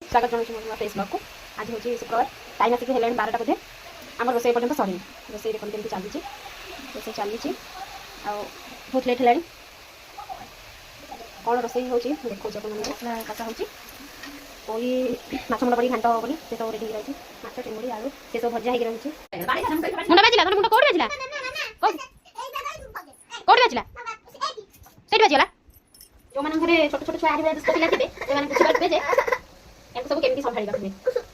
स्वागत जनाऊँ मोर face blog को। आज हूँ शुक्रवार टाइम आसिक है 12टा बोधे आम रोसे पर्यटन सरी रोसे देखते केमती चली रोसे चली बहुत लेट है कौन रोसे हो देखो कषा हो कोई माछ मुंड पड़ी घाट बोली से सब रेडी रही माछ चिंगुड़ी आलू से सब भजा हो मुंड बाजिला मुंड कौन बाजिला कौन बाजिला से बाजिगला जो मान घरे छोट छोट छुआ आगे दुष्ट पिला थे से बुझी पारे जे सब केमती संभाड़ा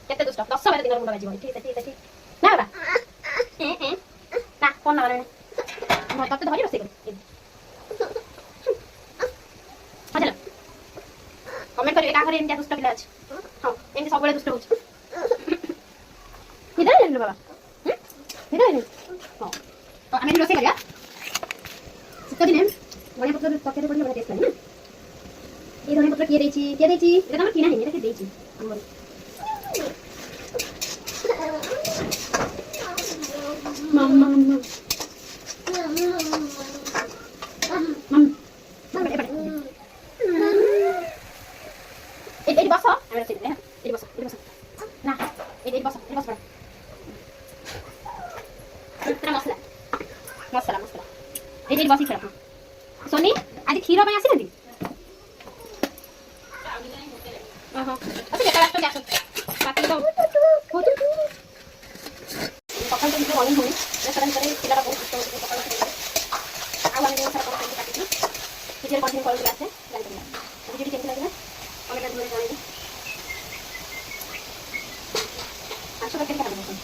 केते दुष्ट 10-12 दिन मुंड बाजिब ठीक है ना बाबा ना कौन ना तते धरी रोसे कर चलो कमेंट करिए का घरे एमती दुष्ट पिला अछि हां एमती सब दुष्ट हो निदा ले बाबा निदा ले हां तो आमे रोसे करिया सिक दिन बड़े पत्र तके पड़ी बड़ा टेस्ट लागे ये धने पत्र किए देछि एटा हम किना नहीं एटा देछि हमर मम्मा Ini basa, ambil sini ya. Ini basa. Nah, ini basa pada. Terus masala. Ini basi kira. Soni, ada khira banyak sih nanti. Tapi kita langsung. Pakai dong. Pakai itu mau ini. Sekarang kita lakukan itu. Awalnya kita lakukan itu. Kita konten call kelas ya. Jadi cancel lagi ना और मैं तुम्हें जानेगी अच्छा करके क्या करना है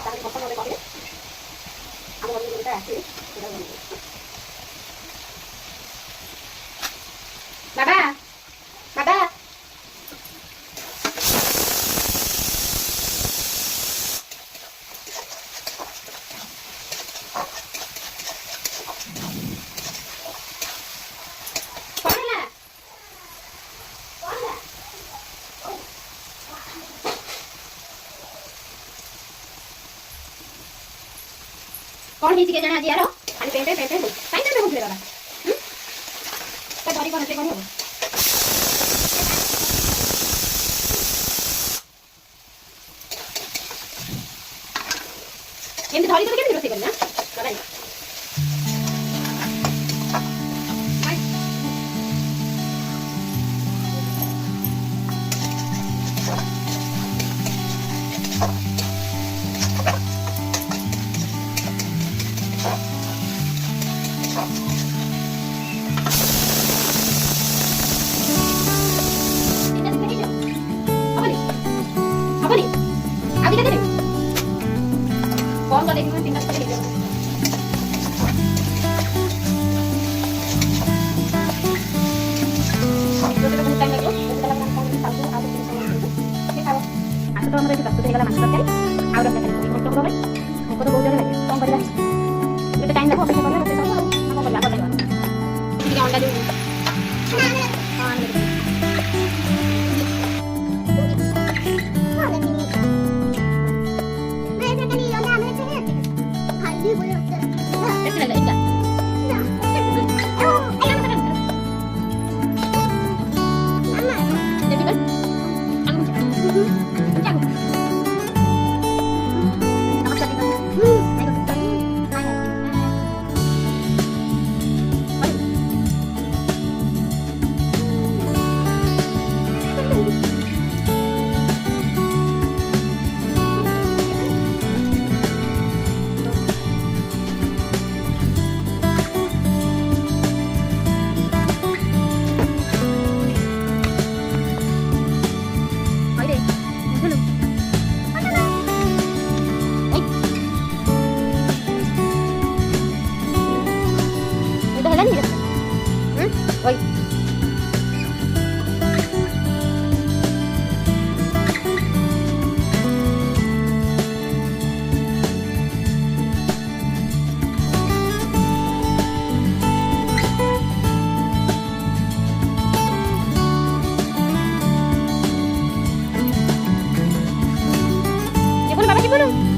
ताकि पसंद होने वाले हम लोग मिलता है ऐसे बाबा कौन ही के जना आज यार खाली पेंटे काई तो भूल बाबा तो धरी कोन से कोन हो एम धरी तो केमती रोसे करना बाबा कौन तो देखिए मैं पिंक कलर टाइम लगो तो हमारे प्रस्तुत हो गला माछ तरकारी आउर हमने खाली कोई तो भाई हमको तो बहुत जरूर लगे कौन करला तो टाइम लगो अपेक्षा करला तो हम करला बताइए ठीक है अंडा दे Oi. Ibu, Bapak, Ibu.